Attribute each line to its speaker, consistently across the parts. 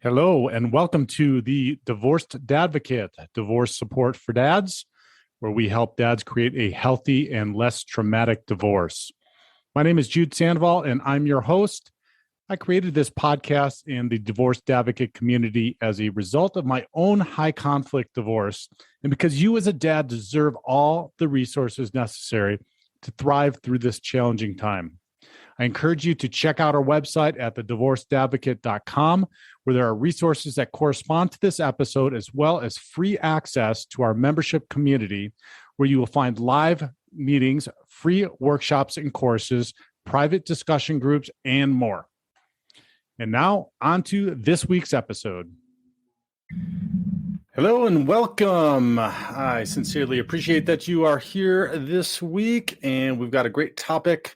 Speaker 1: Hello, and welcome to the Divorced Dadvocate, divorce support for dads, where we help dads create a healthy and less traumatic divorce. My name is Jude Sandoval, and I'm your host. I created this podcast and the Divorced Advocate community as a result of my own high conflict divorce, and because you as a dad deserve all the resources necessary to thrive through this challenging time. I encourage you to check out our website at thedivorcedadvocate.com, where there are resources that correspond to this episode, as well as free access to our membership community, where you will find live meetings, free workshops and courses, private discussion groups, and more. And now, on to this week's episode. Hello and welcome. I sincerely appreciate that you are here this week, and we've got a great topic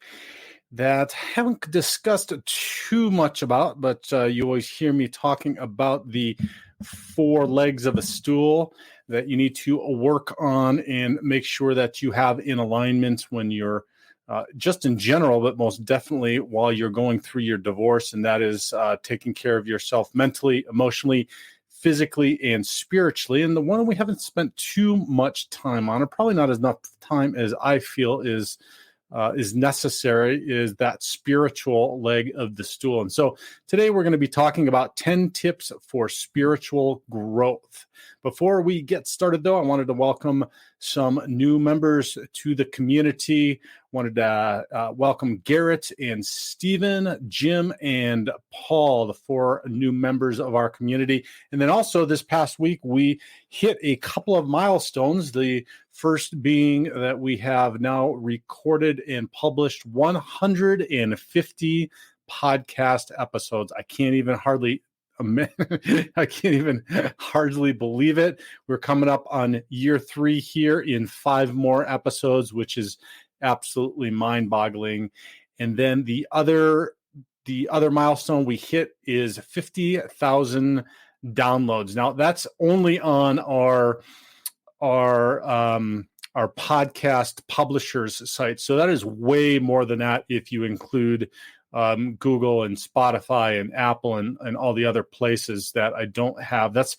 Speaker 1: that I haven't discussed too much about, but you always hear me talking about the 4 legs of a stool that you need to work on and make sure that you have in alignment when you're just in general, but most definitely while you're going through your divorce, and that is taking care of yourself mentally, emotionally, physically, and spiritually. And the one we haven't spent too much time on, or probably not as enough time as I feel is necessary, is that spiritual leg of the stool. And so today we're going to be talking about 10 tips for spiritual growth. Before we get started, though, I wanted to welcome some new members to the community. Wanted to welcome Garrett and Stephen, Jim, and Paul, the 4 new members of our community. And then also this past week, we hit a couple of milestones. The first being that we have now recorded and published 150 podcast episodes. I can't even hardly believe it. We're coming up on year 3 here in 5 more episodes, which is absolutely mind-boggling. And then the other milestone we hit is 50,000 downloads. Now that's only on our podcast publishers site. So that is way more than that if you include Google and Spotify and Apple and all the other places that I don't have. That's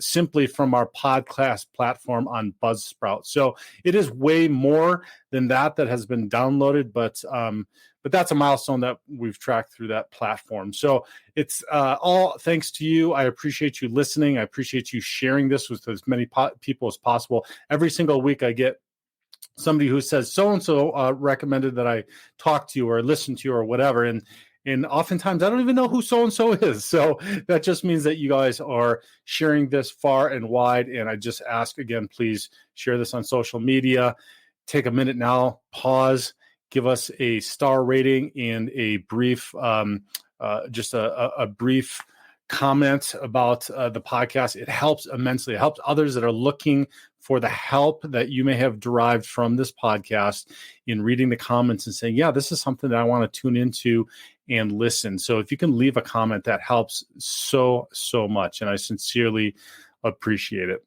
Speaker 1: simply from our podcast platform on Buzzsprout. So it is way more than that has been downloaded, but that's a milestone that we've tracked through that platform. So it's all thanks to you. I appreciate you listening. I appreciate you sharing this with as many people as possible. Every single week I get somebody who says so-and-so recommended that I talk to you or listen to you or whatever. And oftentimes I don't even know who so-and-so is. So that just means that you guys are sharing this far and wide. And I just ask again, please share this on social media. Take a minute now, pause, give us a star rating and a brief, just a brief comment about the podcast. It helps immensely. It helps others that are looking for the help that you may have derived from this podcast in reading the comments and saying, yeah, this is something that I want to tune into and listen. So if you can leave a comment, that helps so much. And I sincerely appreciate it.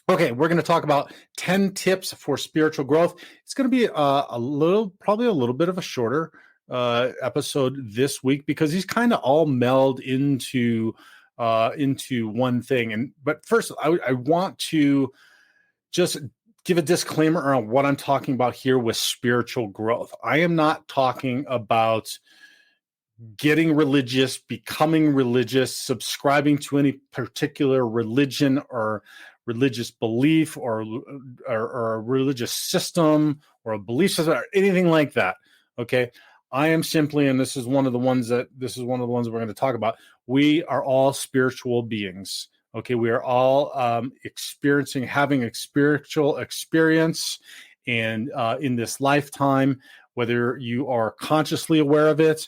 Speaker 1: Okay, we're going to talk about 10 tips for spiritual growth. It's going to be probably a little bit of a shorter episode this week because these kind of all meld into one thing. But first, I want to just give a disclaimer around what I'm talking about here with spiritual growth. I am not talking about getting religious, becoming religious, subscribing to any particular religion or religious belief or a religious system or a belief system or anything like that. Okay. I am simply, and this is one of the ones we're going to talk about. We are all spiritual beings. Okay. We are all having a spiritual experience and in this lifetime, whether you are consciously aware of it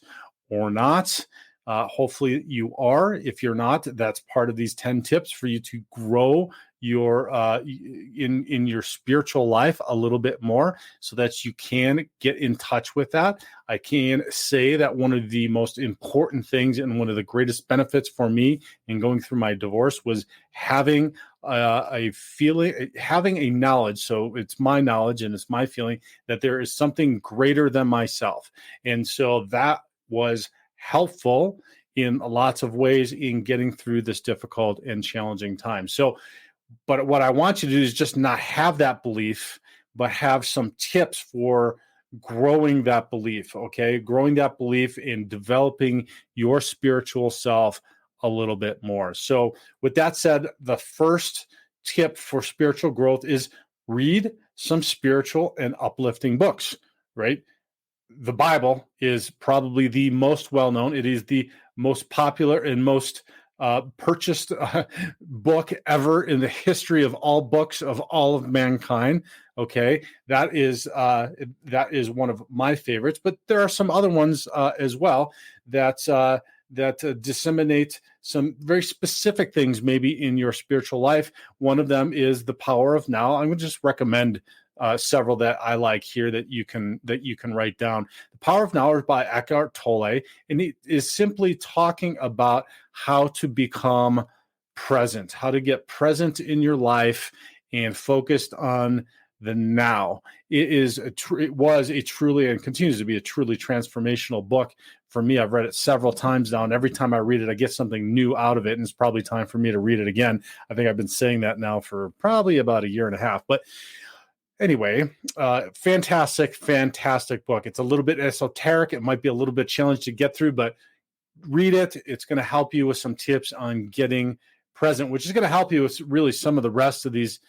Speaker 1: or not. Hopefully you are. If you're not, that's part of these 10 tips for you to grow your in your spiritual life a little bit more so that you can get in touch with that. I can say that one of the most important things and one of the greatest benefits for me in going through my divorce was having a feeling, having a knowledge. So it's my knowledge and it's my feeling that there is something greater than myself. And so that was helpful in lots of ways in getting through this difficult and challenging time. So, but what I want you to do is just not have that belief, but have some tips for growing that belief, okay? Growing that belief in developing your spiritual self a little bit more. So, with that said, the first tip for spiritual growth is read some spiritual and uplifting books, right? The Bible is probably the most well-known. It is the most popular and most purchased book ever in the history of all books of all of mankind. Okay, that is one of my favorites, but there are some other ones as well that disseminate some very specific things maybe in your spiritual life. One of them is The Power of Now. I'm going to just recommend several that I like here that you can write down. The Power of Now is by Eckhart Tolle, and it is simply talking about how to become present, how to get present in your life and focused on the now. It was a truly and continues to be a truly transformational book for me. I've read it several times now, and every time I read it, I get something new out of it, and it's probably time for me to read it again. I think I've been saying that now for probably about a year and a half, but anyway, fantastic book. It's a little bit esoteric. It might be a little bit challenging to get through, but read it. It's going to help you with some tips on getting present, which is going to help you with really some of the rest of these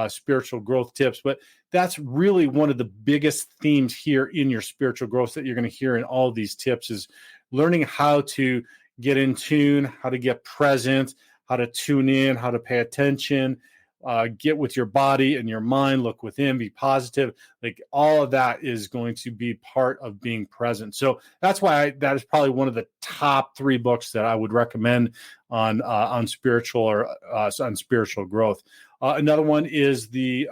Speaker 1: spiritual growth tips. But that's really one of the biggest themes here in your spiritual growth that you're going to hear in all of these tips is learning how to get in tune, how to get present, how to tune in, how to pay attention, get with your body and your mind, look within, be positive. Like all of that is going to be part of being present. So that's why that is probably one of the top 3 books that I would recommend on spiritual or on spiritual growth. Another one is the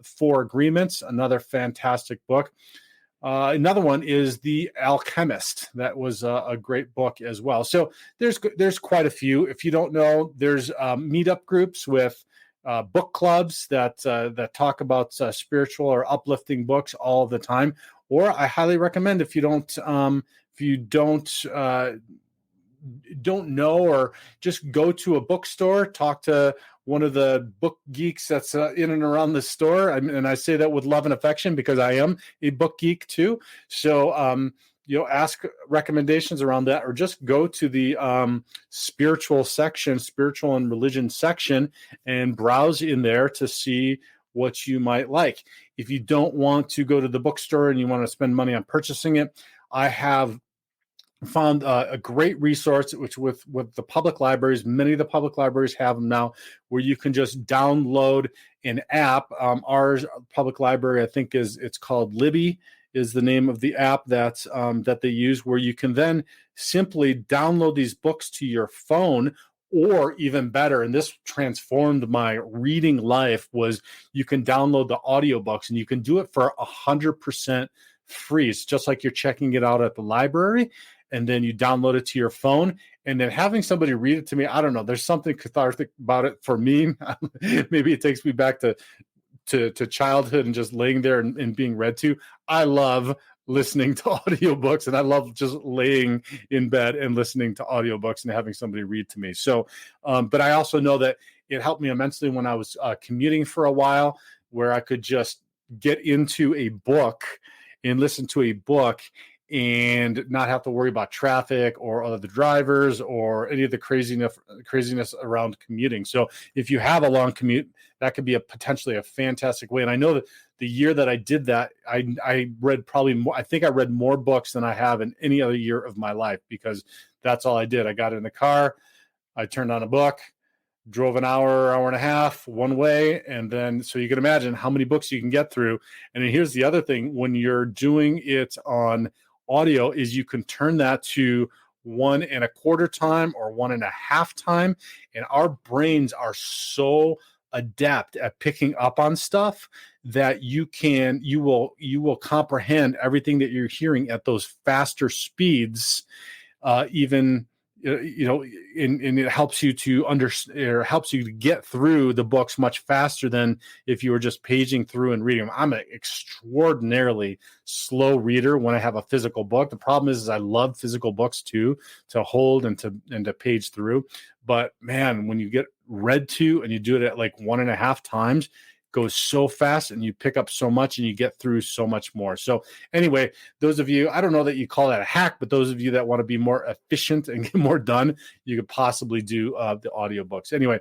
Speaker 1: 4 Agreements, another fantastic book. Another one is The Alchemist. That was a great book as well. So there's quite a few. If you don't know, there's meetup groups with book clubs that talk about spiritual or uplifting books all the time. Or I highly recommend if you don't know, or just go to a bookstore, talk to one of the book geeks that's in and around the store. And I say that with love and affection because I am a book geek too. So ask recommendations around that, or just go to the spiritual and religion section and browse in there to see what you might like. If you don't want to go to the bookstore and you want to spend money on purchasing it, I have found a great resource, which with the public libraries, many of the public libraries have them now, where you can just download an app. Our public library, I think it's called Libby, is the name of the app that they use, where you can then simply download these books to your phone, or even better, and this transformed my reading life, was you can download the audiobooks, and you can do it for 100% free. It's just like you're checking it out at the library, and then you download it to your phone, and then having somebody read it to me, I don't know, there's something cathartic about it for me. Maybe it takes me back to childhood and just laying there and being read to. I love listening to audiobooks, and I love just laying in bed and listening to audiobooks and having somebody read to me. So, but I also know that it helped me immensely when I was commuting for a while, where I could just get into a book and listen to a book and not have to worry about traffic or other drivers or any of the craziness around commuting. So if you have a long commute, that could be potentially a fantastic way. And I know that the year that I did that, I read probably more. I think I read more books than I have in any other year of my life, because that's all I did. I got in the car, I turned on a book, drove an hour and a half one way. And then, so you can imagine how many books you can get through. And then here's the other thing, when you're doing it on audio, is you can turn that to 1 1/4 time or 1 1/2 time. And our brains are so adept at picking up on stuff that you will comprehend everything that you're hearing at those faster speeds, even and it helps you to helps you to get through the books much faster than if you were just paging through and reading them. I'm an extraordinarily slow reader when I have a physical book. The problem is I love physical books too, to hold and to page through. But man, when you get read to and you do it at like 1.5 times, goes so fast and you pick up so much and you get through so much more. So anyway, those of you, I don't know that you call that a hack, but those of you that want to be more efficient and get more done, you could possibly do the audiobooks. Anyway,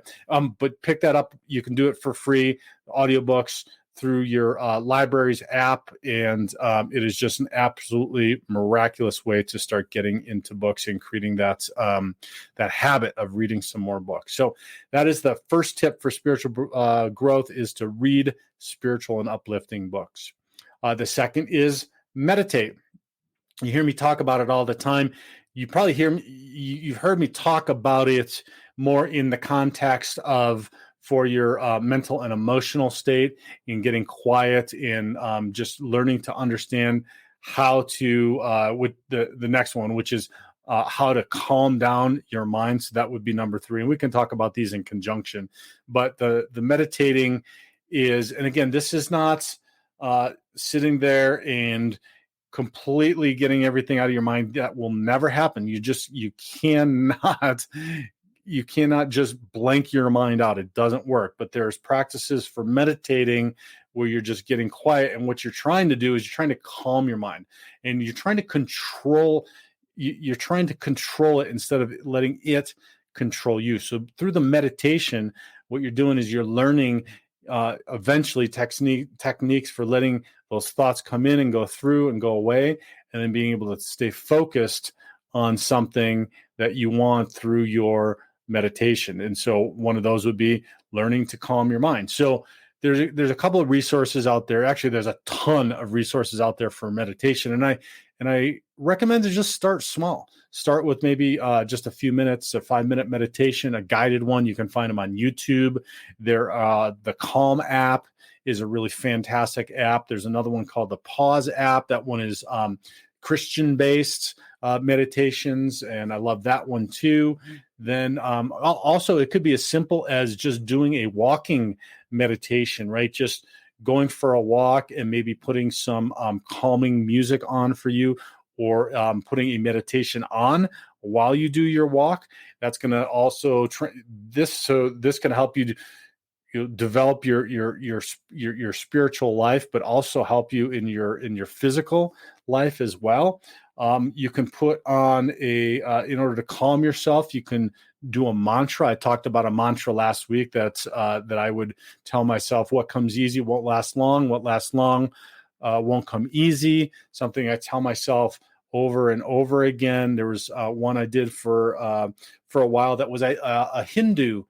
Speaker 1: but pick that up. You can do it for free, audiobooks, through your library's app, and it is just an absolutely miraculous way to start getting into books and creating that habit of reading some more books. So that is the first tip for spiritual growth, is to read spiritual and uplifting books. The second is meditate. You hear me talk about it all the time. You probably you've heard me talk about it more in the context of for your mental and emotional state, in getting quiet, in just learning to understand how to, with the next one, which is how to calm down your mind. So that would be number 3. And we can talk about these in conjunction. But the meditating is, and again, this is not sitting there and completely getting everything out of your mind. That will never happen. You cannot just blank your mind out. It doesn't work. But there's practices for meditating where you're just getting quiet. And what you're trying to do is you're trying to calm your mind, and you're trying to control it instead of letting it control you. So through the meditation, what you're doing is you're learning eventually techniques for letting those thoughts come in and go through and go away, and then being able to stay focused on something that you want through your meditation. And so one of those would be learning to calm your mind. So there's a couple of resources out there. Actually, there's a ton of resources out there for meditation. And I recommend to just start small. Start with maybe just a few minutes, a 5-minute meditation, a guided one. You can find them on YouTube. The Calm app is a really fantastic app. There's another one called the Pause app. That one is Christian-based meditations, and I love that one too. Then also, it could be as simple as just doing a walking meditation, right? Just going for a walk and maybe putting some calming music on for you, or putting a meditation on while you do your walk. That's going to also this can help you develop your spiritual life, but also help you in your physical life as well. You can put on in order to calm yourself, you can do a mantra. I talked about a mantra last week that I would tell myself: what comes easy won't last long. What lasts long won't come easy. Something I tell myself over and over again. There was one I did for a while that was a Hindu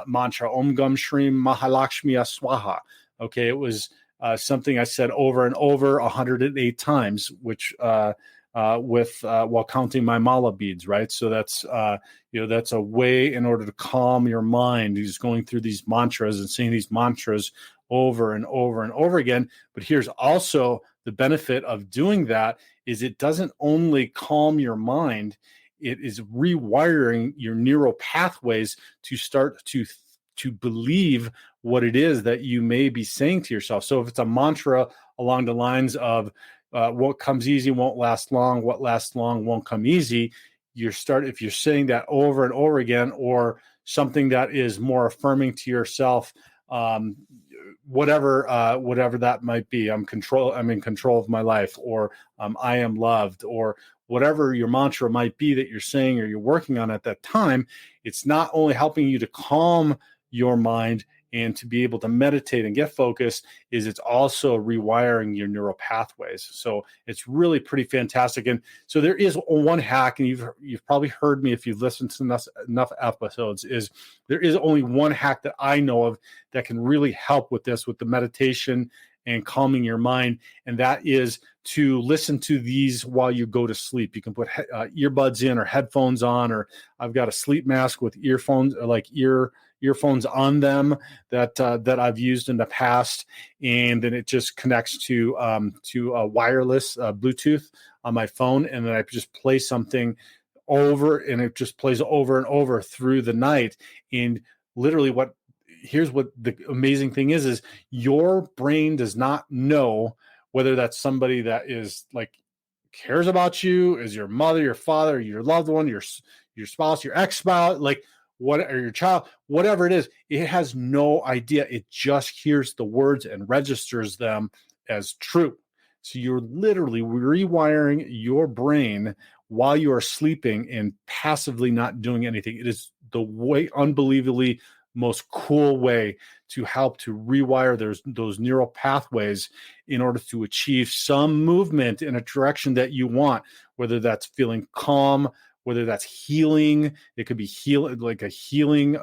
Speaker 1: mantra: Om Gam Shrim Mahalakshmi Swaha. Okay, it was something I said over and over 108 times, which while counting my mala beads, right? So that's that's a way in order to calm your mind. He's going through these mantras and saying these mantras over and over and over again. But here's also the benefit of doing that: is it doesn't only calm your mind, it is rewiring your neural pathways to start to believe what it is that you may be saying to yourself. So if it's a mantra along the lines of what comes easy won't last long, what lasts long won't come easy, if you're saying that over and over again, or something that is more affirming to yourself, whatever that might be. I'm in control of my life, or I am loved, or whatever your mantra might be that you're saying or you're working on at that time. It's not only helping you to calm your mind and to be able to meditate and get focused, it's also rewiring your neural pathways. So it's really pretty fantastic. And so there is one hack, and you've probably heard me if you've listened to enough episodes, is there is only one hack that I know of that can really help with this, with the meditation and calming your mind. And that is to listen to these while you go to sleep. You can put earbuds in or headphones on, or I've got a sleep mask with earphones, like earphones on them that I've used in the past, and then it just connects to a wireless Bluetooth on my phone, and then I just play something over, and it just plays over and over through the night. And literally here's what the amazing thing is your brain does not know whether that's somebody that is like cares about you, is your mother, your father, your loved one, your spouse, your ex-spouse, like what, or your child, whatever it is. It has no idea. It just hears the words and registers them as true. So you're literally rewiring your brain while you are sleeping and passively not doing anything. It is the way, unbelievably most cool way to help to rewire those neural pathways in order to achieve some movement in a direction that you want, whether that's feeling calm, whether that's healing. It could be like a healing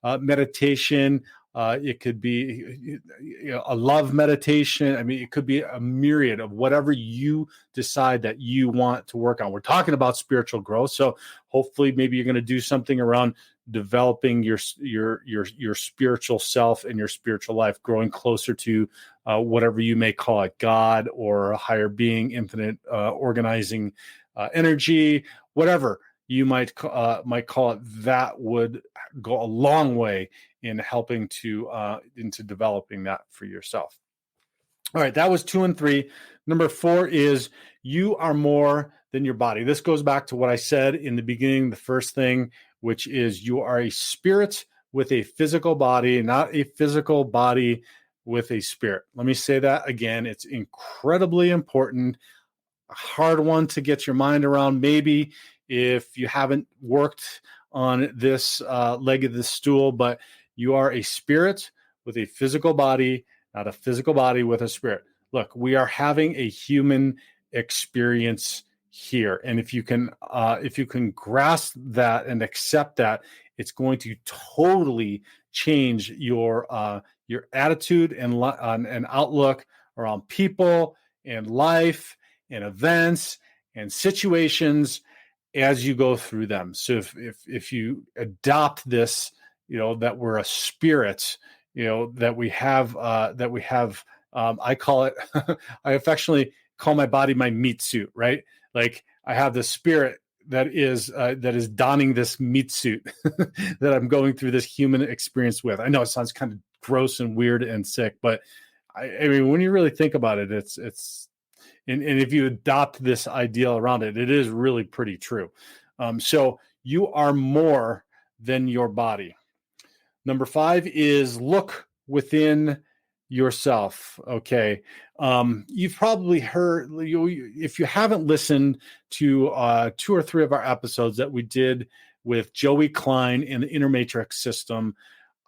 Speaker 1: meditation. It could be a love meditation. I mean, it could be a myriad of whatever you decide that you want to work on. We're talking about spiritual growth, so hopefully, maybe you're going to do something around developing your spiritual self and your spiritual life, growing closer to whatever you may call it, God or a higher being, infinite organizing energy, whatever you might call it. That would go a long way in helping to into developing that for yourself. All right, that was 2 and 3. Number 4 is you are more than your body. This goes back to what I said in the beginning, the first thing, which is you are a spirit with a physical body, not a physical body with a spirit. Let me say that again. It's incredibly important, a hard one to get your mind around. Maybe if you haven't worked on this leg of the stool, but you are a spirit with a physical body, not a physical body with a spirit. Look, we are having a human experience here, and if you can grasp that and accept that, it's going to totally change your attitude and outlook around people and life and events and situations as you go through them. So if you adopt this, that we're a spirit, that we have, I call it, I affectionately call my body my meat suit, right? Like I have the spirit that is donning this meat suit that I'm going through this human experience with. I know it sounds kind of gross and weird and sick, but I mean, when you really think about it, it's and if you adopt this ideal around it, it is really pretty true. So you are more than your body. Number 5 is look within yourself. Okay. You've probably heard, if you haven't listened to 2 or 3 of our episodes that we did with Joey Klein in the Inner Matrix system,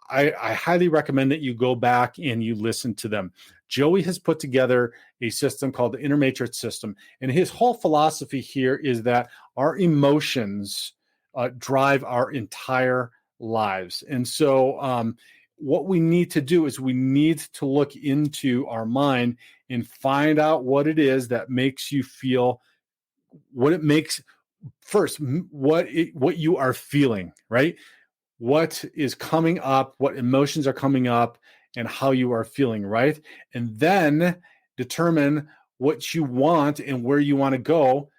Speaker 1: I highly recommend that you go back and you listen to them. Joey has put together a system called the Inner Matrix system. And his whole philosophy here is that our emotions drive our entire lives. And so what we need to do is we need to look into our mind and find out what it is that makes you feel, what you are feeling, right? What is coming up, what emotions are coming up, and how you are feeling, right? And then determine what you want and where you want to go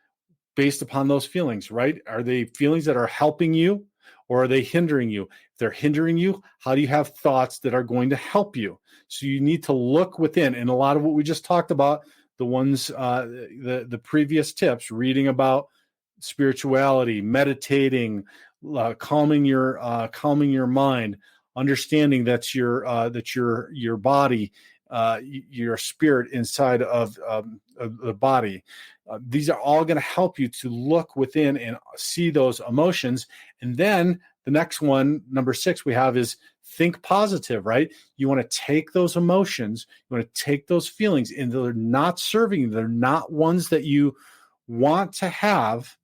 Speaker 1: based upon those feelings, right? Are they feelings that are helping you, or are they hindering you? If they're hindering you, how do you have thoughts that are going to help you? So you need to look within. And a lot of what we just talked about, the ones, the previous tips, reading about spirituality, meditating, calming your mind, understanding that your body, your spirit inside of the body. These are all going to help you to look within and see those emotions. And then the next one, number 6, we have is think positive, right? You want to take those emotions, you want to take those feelings, and they're not serving you. They're not ones that you want to have.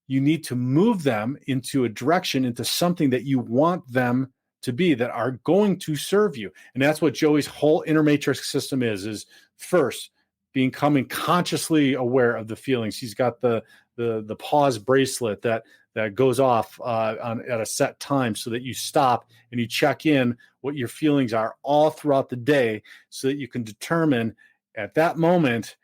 Speaker 1: You need to move them into a direction, into something that you want them to be, that are going to serve you. And that's what Joey's whole Inner Matrix system is first, becoming consciously aware of the feelings. He's got the pause bracelet that goes off at a set time, so that you stop and you check in what your feelings are all throughout the day, so that you can determine at that moment,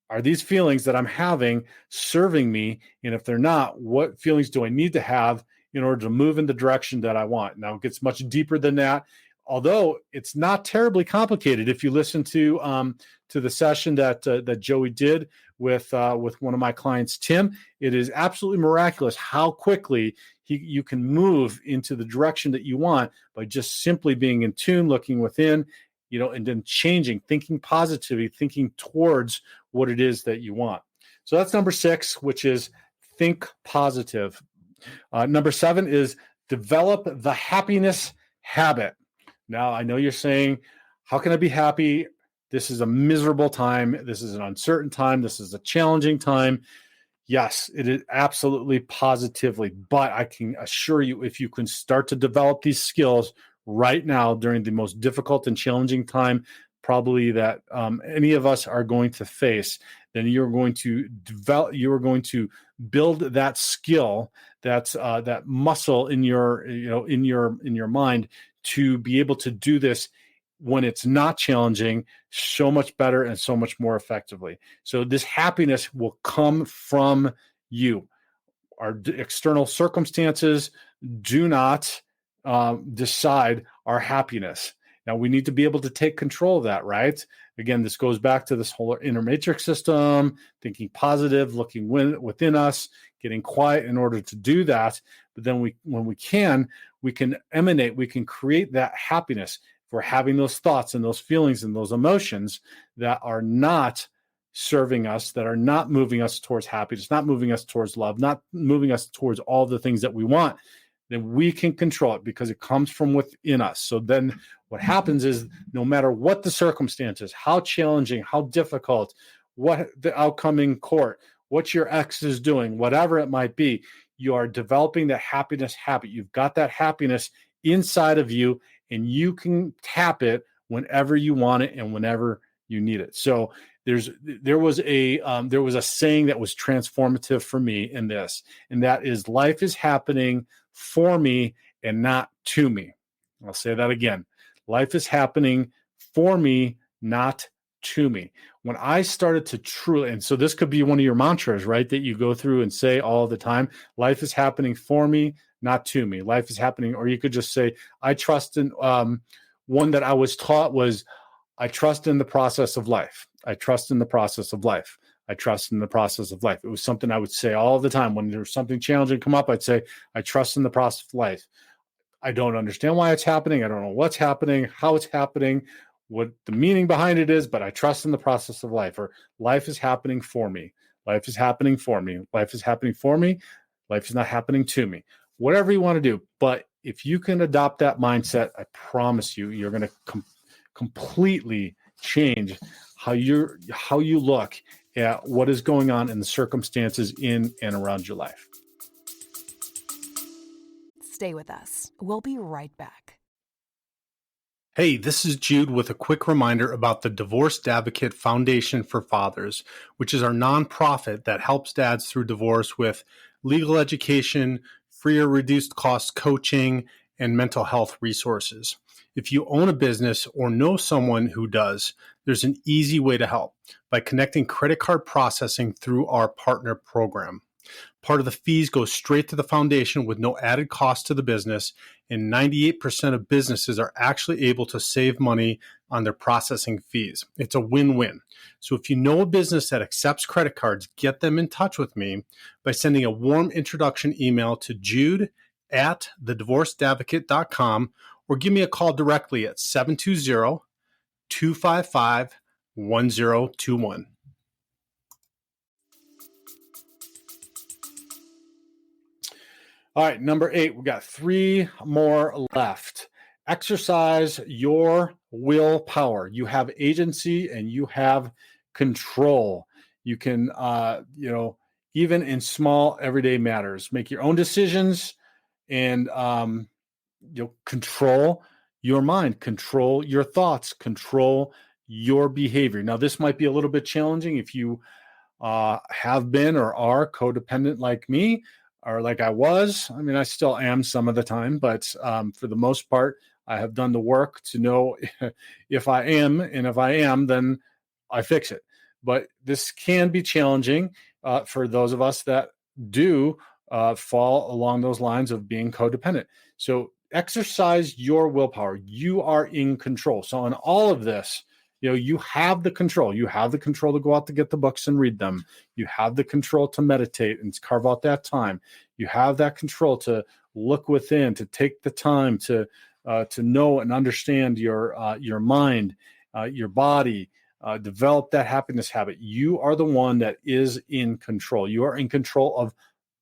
Speaker 1: are these feelings that I'm having serving me? And if they're not, what feelings do I need to have in order to move in the direction that I want? Now, it gets much deeper than that, although it's not terribly complicated. If you listen to the session that Joey did with one of my clients, Tim, it is absolutely miraculous how quickly you can move into the direction that you want by just simply being in tune, looking within, and then changing, thinking positively, thinking towards what it is that you want. So that's number 6, which is think positive. Number 7 is develop the happiness habit. Now, I know you're saying, how can I be happy? This is a miserable time. This is an uncertain time. This is a challenging time. Yes, it is absolutely positively. But I can assure you, if you can start to develop these skills right now during the most difficult and challenging time probably that any of us are going to face, then you're going to develop, you're going to build that skill, that muscle in your, in your mind to be able to do this when it's not challenging so much better and so much more effectively. So this happiness will come from you. Our external circumstances do not decide our happiness. Now, we need to be able to take control of that, right? Again, this goes back to this whole inner matrix system, thinking positive, looking within us, getting quiet in order to do that. But then when we can emanate, we can create that happiness. If we're having those thoughts and those feelings and those emotions that are not serving us, that are not moving us towards happiness, not moving us towards love, not moving us towards all the things that we want, then we can control it because it comes from within us. So then what happens is, no matter what the circumstances, how challenging, how difficult, what the outcome in court, what your ex is doing, whatever it might be, you are developing that happiness habit. You've got that happiness inside of you, and you can tap it whenever you want it and whenever you need it. So there was a saying that was transformative for me in this, and that is, life is happening for me and not to me. I'll say that again. Life is happening for me, not to me. When I started to truly, and so this could be one of your mantras, right, that you go through and say all the time, life is happening for me, not to me. Life is happening, or you could just say, I trust in, one that I was taught was, I trust in the process of life. I trust in the process of life. I trust in the process of life. It was something I would say all the time. When there was something challenging come up, I'd say, I trust in the process of life. I don't understand why it's happening. I don't know what's happening, how it's happening, what the meaning behind it is, but I trust in the process of life. Or life is happening for me. Life is happening for me. Life is happening for me. Life is not happening to me. Whatever you want to do. But if you can adopt that mindset, I promise you, you're going to completely change how you look at what is going on in the circumstances in and around your life.
Speaker 2: Stay with us. We'll be right back.
Speaker 1: Hey, this is Jude with a quick reminder about the Divorced Advocate Foundation for Fathers, which is our nonprofit that helps dads through divorce with legal education, free or reduced cost coaching, and mental health resources. If you own a business or know someone who does, there's an easy way to help by connecting credit card processing through our partner program. Part of the fees go straight to the foundation with no added cost to the business, and 98% of businesses are actually able to save money on their processing fees. It's a win-win. So if you know a business that accepts credit cards, get them in touch with me by sending a warm introduction email to jude@thedivorcedadvocate.com, or give me a call directly at 720-255-1021. All right, number 8, we got 3 more left. Exercise your willpower. You have agency and you have control. You can, even in small everyday matters, make your own decisions and, control your mind, control your thoughts, control your behavior. Now, this might be a little bit challenging if you have been or are codependent like me, or like I was. I mean, I still am some of the time, but for the most part, I have done the work to know if I am, and if I am, then I fix it. but this can be challenging for those of us that do fall along those lines of being codependent. So exercise your willpower. You are in control. So on all of this, you have the control. You have the control to go out to get the books and read them. You have the control to meditate and carve out that time. You have that control to look within, to take the time to know and understand your mind, your body, develop that happiness habit. You are the one that is in control. You are in control of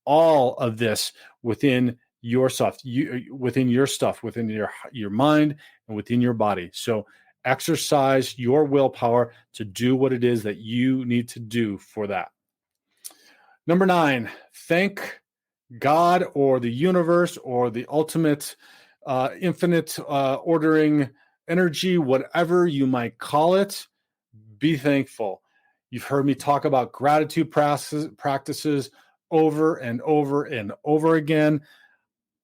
Speaker 1: all of this within your stuff, within your mind and within your body. So exercise your willpower to do what it is that you need to do for that. Number 9, thank God or the universe or the ultimate infinite ordering energy, whatever you might call it. Be thankful. You've heard me talk about gratitude practices over and over and over again.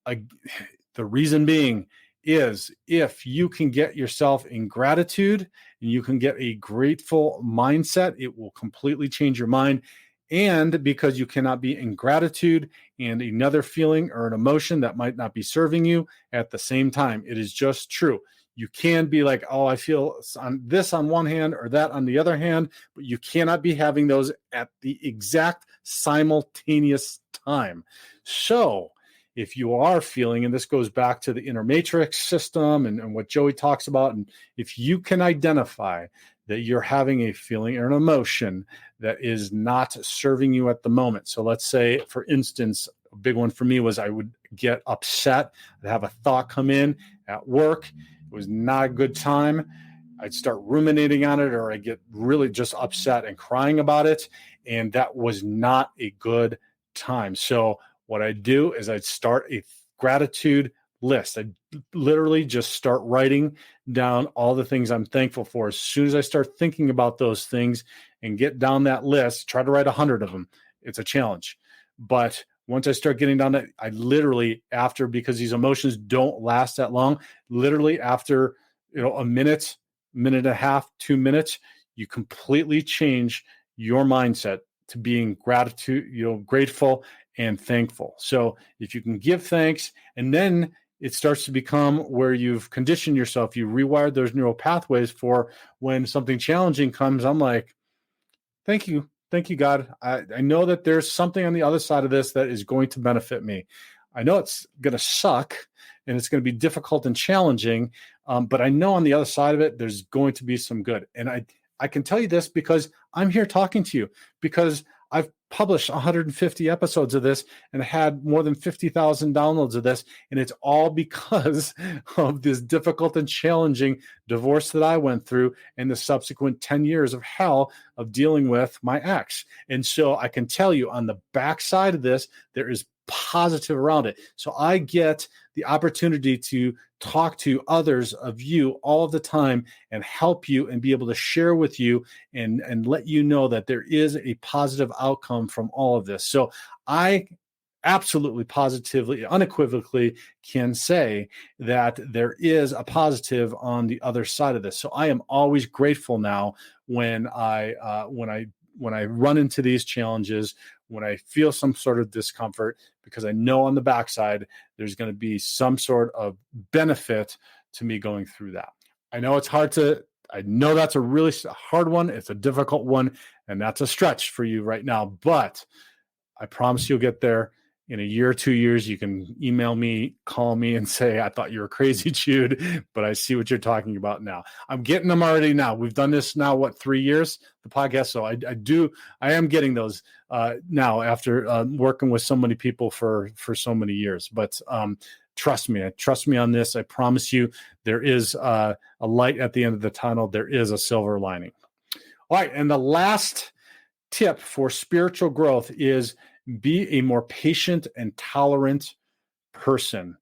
Speaker 1: The reason being is if you can get yourself in gratitude and you can get a grateful mindset, it will completely change your mind. And because you cannot be in gratitude and another feeling or an emotion that might not be serving you at the same time. It is just true. You can be like, oh, I feel on this on one hand or that on the other hand, but you cannot be having those at the exact simultaneous time. So if you are feeling, and this goes back to the inner matrix system and what Joey talks about, and if you can identify that you're having a feeling or an emotion that is not serving you at the moment. So let's say, for instance, a big one for me was I would get upset. I'd have a thought come in at work. It was not a good time. I'd start ruminating on it, or I get really just upset and crying about it. And that was not a good time. So what I'd do is I'd start a gratitude list. I'd literally just start writing down all the things I'm thankful for. As soon as I start thinking about those things and get down that list, try to write 100 of them. It's a challenge. But once I start getting down that, I literally, after, because these emotions don't last that long, literally after, a minute and a half, 2 minutes, you completely change your mindset to being grateful and thankful. So if you can give thanks, and then it starts to become where you've conditioned yourself, you rewired those neural pathways for when something challenging comes. I'm like, thank you, God. I know that there's something on the other side of this that is going to benefit me. I know it's going to suck and it's going to be difficult and challenging, but I know on the other side of it, there's going to be some good. And I can tell you this because I'm here talking to you, because I've published 150 episodes of this and had more than 50,000 downloads of this. And it's all because of this difficult and challenging divorce that I went through and the subsequent 10 years of hell of dealing with my ex. And so I can tell you, on the backside of this, there is positive around it. So I get the opportunity to talk to others of you all of the time and help you and be able to share with you and let you know that there is a positive outcome from all of this. So I absolutely, positively, unequivocally can say that there is a positive on the other side of this. So I am always grateful now when I run into these challenges, when I feel some sort of discomfort, because I know on the backside there's going to be some sort of benefit to me going through that. I know that's a really hard one. It's a difficult one, and that's a stretch for you right now, but I promise you'll get there. In a year or 2 years, you can email me, call me, and say, I thought you were crazy, Jude, but I see what you're talking about now. I'm getting them already now. We've done this now, 3 years, the podcast. So I am getting those now after working with so many people for so many years. But trust me on this. I promise you, there is a light at the end of the tunnel. There is a silver lining. All right. And the last tip for spiritual growth is be a more patient and tolerant person.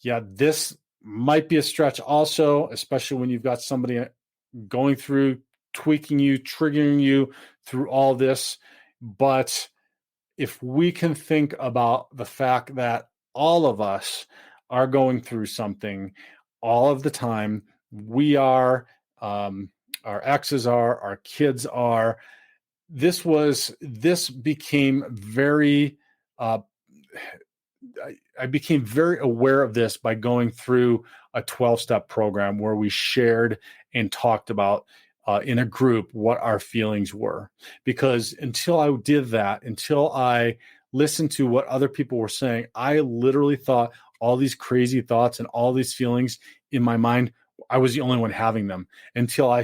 Speaker 1: Yeah, this might be a stretch also, especially when you've got somebody going through, tweaking you, triggering you through all this. But if we can think about the fact that all of us are going through something all of the time, we are, our exes are, our kids are, this became very, I became very aware of this by going through a 12-step program where we shared and talked about in a group what our feelings were. Because until I did that, until I listened to what other people were saying, I literally thought all these crazy thoughts and all these feelings in my mind, I was the only one having them until I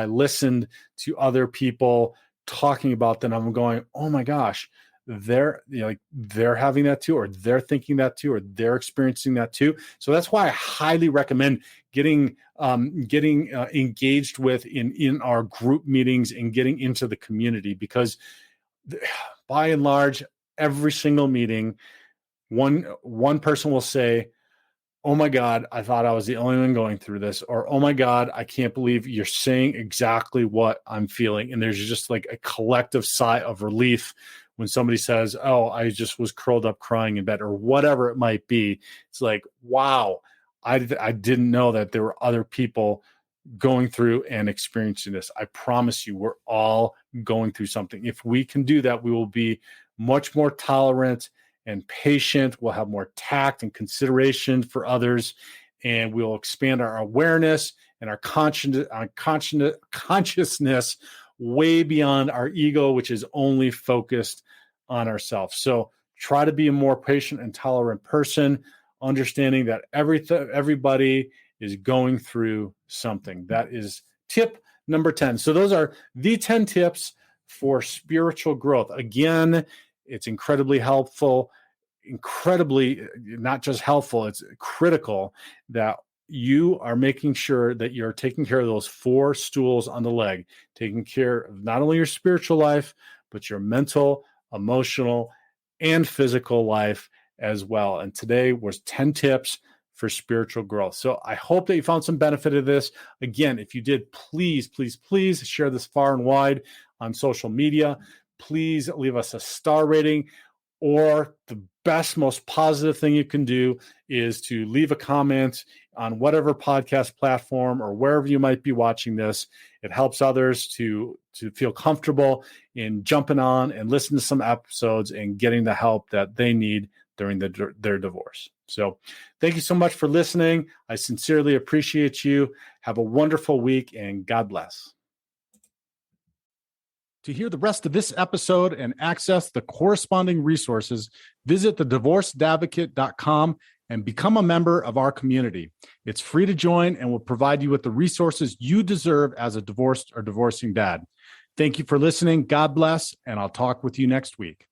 Speaker 1: listened to other people talking about them. I'm going, oh my gosh, they're having that too, or they're thinking that too, or they're experiencing that too. So that's why I highly recommend getting engaged with in our group meetings and getting into the community, because by and large, every single meeting, one person will say, oh my God, I thought I was the only one going through this. Or, oh my God, I can't believe you're saying exactly what I'm feeling. And there's just like a collective sigh of relief when somebody says, oh, I just was curled up crying in bed, or whatever it might be. It's like, wow, I didn't know that there were other people going through and experiencing this. I promise you, we're all going through something. If we can do that, we will be much more tolerant and patient. We'll have more tact and consideration for others, and we'll expand our awareness and our consciousness way beyond our ego, which is only focused on ourselves. So try to be a more patient and tolerant person, understanding that everybody is going through something. That is tip number 10. So those are the 10 tips for spiritual growth. Again, it's incredibly helpful, incredibly not just helpful, it's critical that you are making sure that you're taking care of those 4 stools on the leg, taking care of not only your spiritual life, but your mental, emotional, and physical life as well. And today was 10 tips for spiritual growth. So I hope that you found some benefit of this. Again, if you did, please, please, please share this far and wide on social media. Please leave us a star rating, or the best, most positive thing you can do is to leave a comment on whatever podcast platform or wherever you might be watching this. It helps others to feel comfortable in jumping on and listening to some episodes and getting the help that they need during their divorce. So thank you so much for listening. I sincerely appreciate you. Have a wonderful week, and God bless. To hear the rest of this episode and access the corresponding resources, visit thedivorcedadvocate.com and become a member of our community. It's free to join and will provide you with the resources you deserve as a divorced or divorcing dad. Thank you for listening. God bless, and I'll talk with you next week.